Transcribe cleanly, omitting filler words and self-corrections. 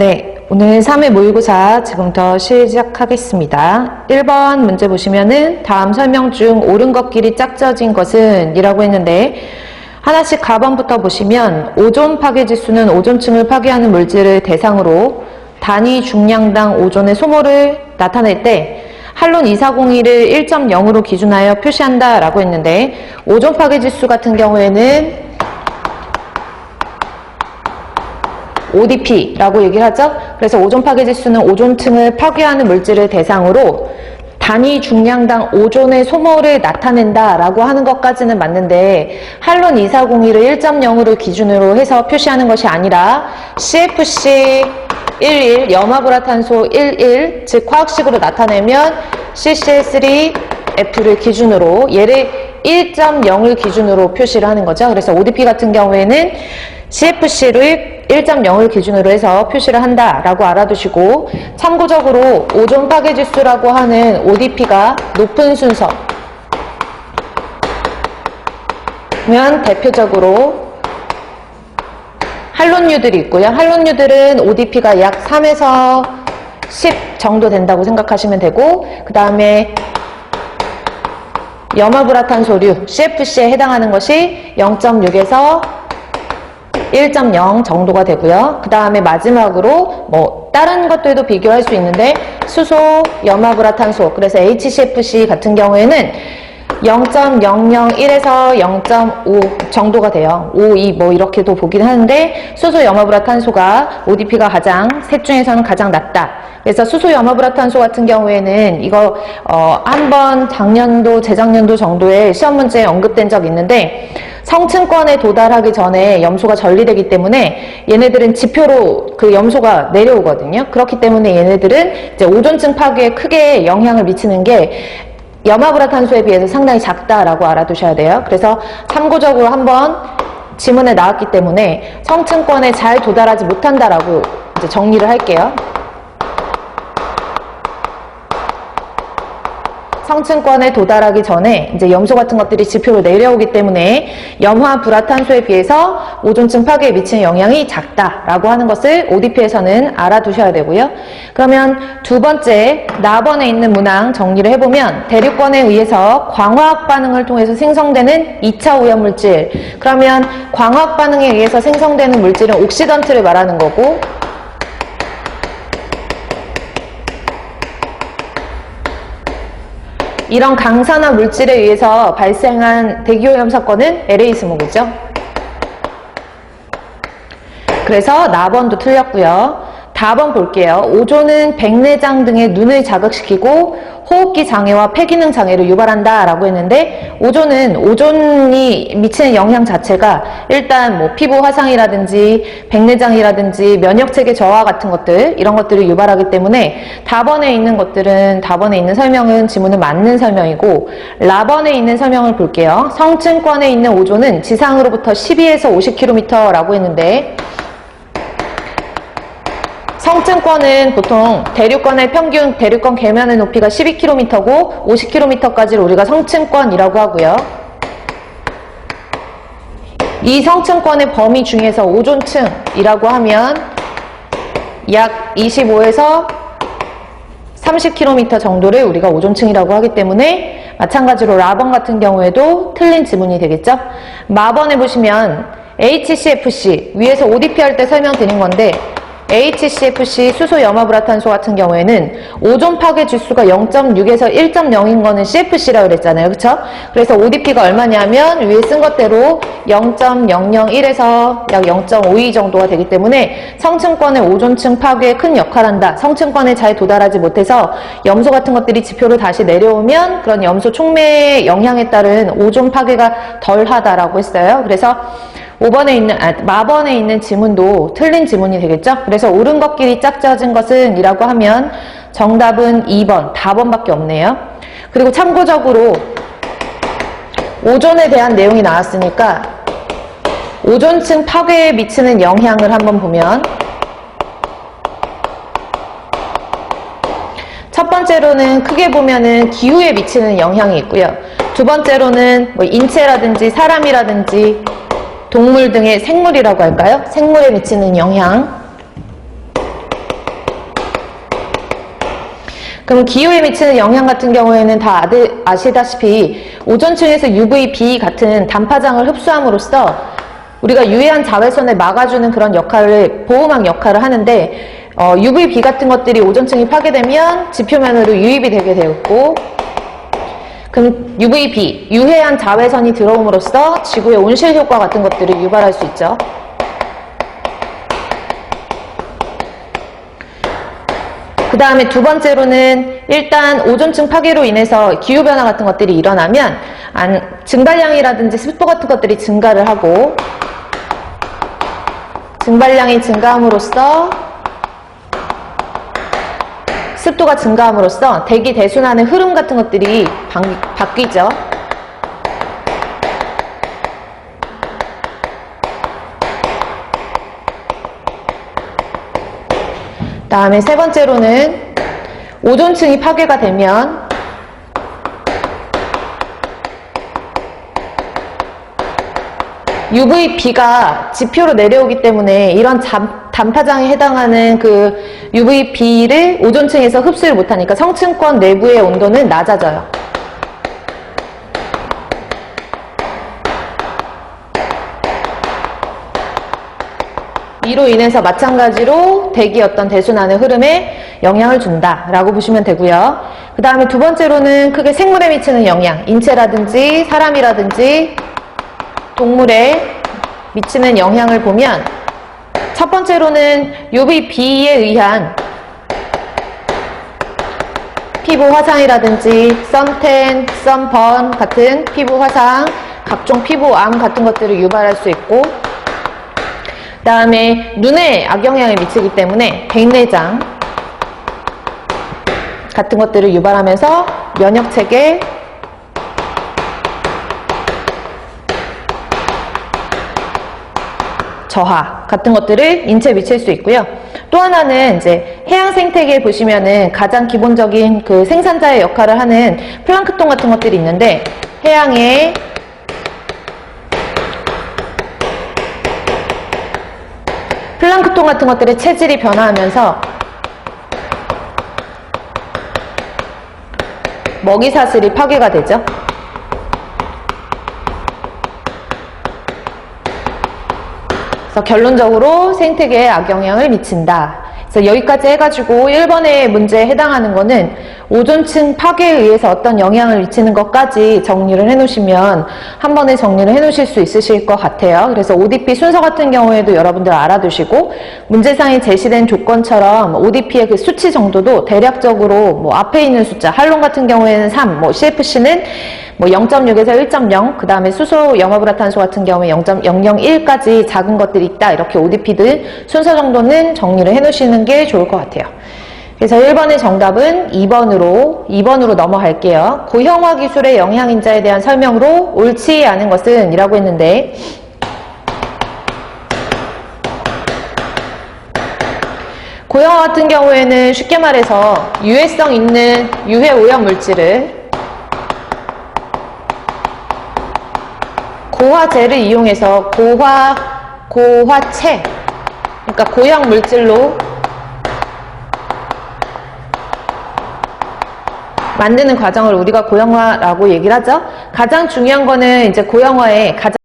네, 오늘 3회 모의고사 지금부터 시작하겠습니다. 1번 문제 보시면은 다음 설명 중 옳은 것끼리 짝져진 것은 이라고 했는데 하나씩 가번부터 보시면 오존 파괴 지수는 오존층을 파괴하는 물질을 대상으로 단위 중량당 오존의 소모를 나타낼 때 한론 2401을 1.0으로 기준하여 표시한다 라고 했는데 오존 파괴 지수 같은 경우에는 ODP라고 얘기를 하죠. 그래서 오존 파괴 지수는 오존층을 파괴하는 물질을 대상으로 단위 중량당 오존의 소모를 나타낸다 라고 하는 것까지는 맞는데 한론 2401을 1.0으로 기준으로 해서 표시하는 것이 아니라 CFC 11, 염화불화탄소 11, 즉 화학식으로 나타내면 CCl3F를 기준으로 얘를 1.0을 기준으로 표시를 하는 거죠. 그래서 ODP 같은 경우에는 CFC를 1.0을 기준으로 해서 표시를 한다라고 알아두시고 참고적으로 오존 파괴 지수라고 하는 ODP가 높은 순서면 대표적으로 한론유들이 있고요. 한론유들은 ODP가 약 3에서 10 정도 된다고 생각하시면 되고 그 다음에 염화불화탄소류 CFC에 해당하는 것이 0.6에서 1.0 정도가 되고요. 그 다음에 마지막으로 다른 것들도 비교할 수 있는데 수소, 염화불화탄소 그래서 HCFC 같은 경우에는 0.001에서 0.5 정도가 돼요. 5, 2 이렇게도 보긴 하는데 수소, 염화불화탄소가 ODP가 셋 중에서는 가장 낮다. 그래서 수소, 염화불화탄소 같은 경우에는 이거 한번 작년도, 재작년도 정도에 시험 문제에 언급된 적이 있는데 성층권에 도달하기 전에 염소가 전리되기 때문에 얘네들은 지표로 그 염소가 내려오거든요. 그렇기 때문에 얘네들은 이제 오존층 파괴에 크게 영향을 미치는 게 염화불화탄소에 비해서 상당히 작다라고 알아두셔야 돼요. 그래서 참고적으로 한번 지문에 나왔기 때문에 성층권에 잘 도달하지 못한다라고 이제 정리를 할게요. 성층권에 도달하기 전에 이제 염소 같은 것들이 지표로 내려오기 때문에 염화불화탄소에 비해서 오존층 파괴에 미치는 영향이 작다라고 하는 것을 ODP에서는 알아두셔야 되고요. 그러면 두 번째 나번에 있는 문항 정리를 해보면 대륙권에 의해서 광화학 반응을 통해서 생성되는 2차 오염물질 그러면 광화학 반응에 의해서 생성되는 물질은 옥시던트를 말하는 거고 이런 강산화 물질에 의해서 발생한 대기오염 사건은 LA 스모그죠. 그래서 나번도 틀렸고요. 다번 볼게요. 오존은 백내장 등의 눈을 자극시키고 호흡기 장애와 폐기능 장애를 유발한다 라고 했는데 오존이 미치는 영향 자체가 일단 피부 화상이라든지 백내장이라든지 면역체계 저하 같은 것들 이런 것들을 유발하기 때문에 다번에 있는 것들은 다번에 있는 설명은 지문에 맞는 설명이고 라번에 있는 설명을 볼게요. 성층권에 있는 오존은 지상으로부터 12에서 50km 라고 했는데 성층권은 보통 대륙권의 평균 대륙권 계면의 높이가 12km고 50km까지를 우리가 성층권이라고 하고요. 이 성층권의 범위 중에서 오존층이라고 하면 약 25에서 30km 정도를 우리가 오존층이라고 하기 때문에 마찬가지로 라번 같은 경우에도 틀린 지문이 되겠죠. 마번에 보시면 HCFC 위에서 ODP 할 때 설명드린 건데 HCFC 수소 염화불화탄소 같은 경우에는 오존 파괴 지수가 0.6에서 1.0인 거는 CFC라고 그랬잖아요. 그쵸? 그래서 ODP가 얼마냐면 위에 쓴 것대로 0.001에서 약 0.52 정도가 되기 때문에 성층권의 오존층 파괴에 큰 역할을 한다. 성층권에 잘 도달하지 못해서 염소 같은 것들이 지표로 다시 내려오면 그런 염소 촉매의 영향에 따른 오존 파괴가 덜하다라고 했어요. 그래서 마번에 있는 지문도 틀린 지문이 되겠죠? 그래서 옳은 것끼리 짝져진 것은 이라고 하면 정답은 2번, 다번밖에 없네요. 그리고 참고적으로 오존에 대한 내용이 나왔으니까 오존층 파괴에 미치는 영향을 한번 보면 첫 번째로는 크게 보면은 기후에 미치는 영향이 있고요. 두 번째로는 인체라든지 사람이라든지 동물 등의 생물이라고 할까요? 생물에 미치는 영향 그럼 기후에 미치는 영향 같은 경우에는 다 아시다시피 오존층에서 UVB 같은 단파장을 흡수함으로써 우리가 유해한 자외선을 막아주는 그런 역할을, 보호막 역할을 하는데 UVB 같은 것들이 오존층이 파괴되면 지표면으로 유입이 되게 되었고, 그럼 UVB, 유해한 자외선이 들어옴으로써 지구의 온실 효과 같은 것들을 유발할 수 있죠. 그 다음에 두 번째로는 일단 오존층 파괴로 인해서 기후변화 같은 것들이 일어나면 증발량이라든지 습도 같은 것들이 증가를 하고, 증발량이 증가함으로써 습도가 증가함으로써 대기 대순환의 흐름 같은 것들이 바뀌죠. 다음에 세 번째로는 오존층이 파괴가 되면 UVB가 지표로 내려오기 때문에 이런 단파장에 해당하는 그 UVB를 오존층에서 흡수를 못하니까 성층권 내부의 온도는 낮아져요. 이로 인해서 마찬가지로 대기 어떤 대순환의 흐름에 영향을 준다라고 보시면 되고요. 그 다음에 두 번째로는 크게 생물에 미치는 영향, 인체라든지 사람이라든지 동물에 미치는 영향을 보면 첫 번째로는 UVB에 의한 피부 화상이라든지 선탠, 선번 같은 피부 화상, 각종 피부암 같은 것들을 유발할 수 있고, 그 다음에 눈에 악영향을 미치기 때문에 백내장 같은 것들을 유발하면서 면역체계, 저하 같은 것들을 인체에 미칠 수 있고요. 또 하나는 이제 해양 생태계에 보시면은 가장 기본적인 그 생산자의 역할을 하는 플랑크톤 같은 것들이 있는데, 해양에 플랑크톤 같은 것들의 체질이 변화하면서 먹이 사슬이 파괴가 되죠. 그래서 결론적으로 생태계에 악영향을 미친다. 그래서 여기까지 해가지고 1번의 문제에 해당하는 거는 오존층 파괴에 의해서 어떤 영향을 미치는 것까지 정리를 해놓으시면 한 번에 정리를 해놓으실 수 있으실 것 같아요. 그래서 ODP 순서 같은 경우에도 여러분들 알아두시고, 문제상에 제시된 조건처럼 ODP의 그 수치 정도도 대략적으로 뭐 앞에 있는 숫자, 할론 같은 경우에는 3, 뭐 CFC는 뭐 0.6에서 1.0, 그 다음에 수소 염화불화탄소 같은 경우에 0.001까지 작은 것들이 있다. 이렇게 ODP들 순서 정도는 정리를 해놓으시는 게 좋을 것 같아요. 그래서 1번의 정답은 2번으로 넘어갈게요. 고형화 기술의 영향인자에 대한 설명으로 옳지 않은 것은 이라고 했는데, 고형화 같은 경우에는 쉽게 말해서 유해성 있는 유해 오염 물질을 고화제를 이용해서 고화체, 그러니까 고형 물질로 만드는 과정을 우리가 고형화라고 얘기를 하죠. 가장 중요한 거는 이제 고형화의 가장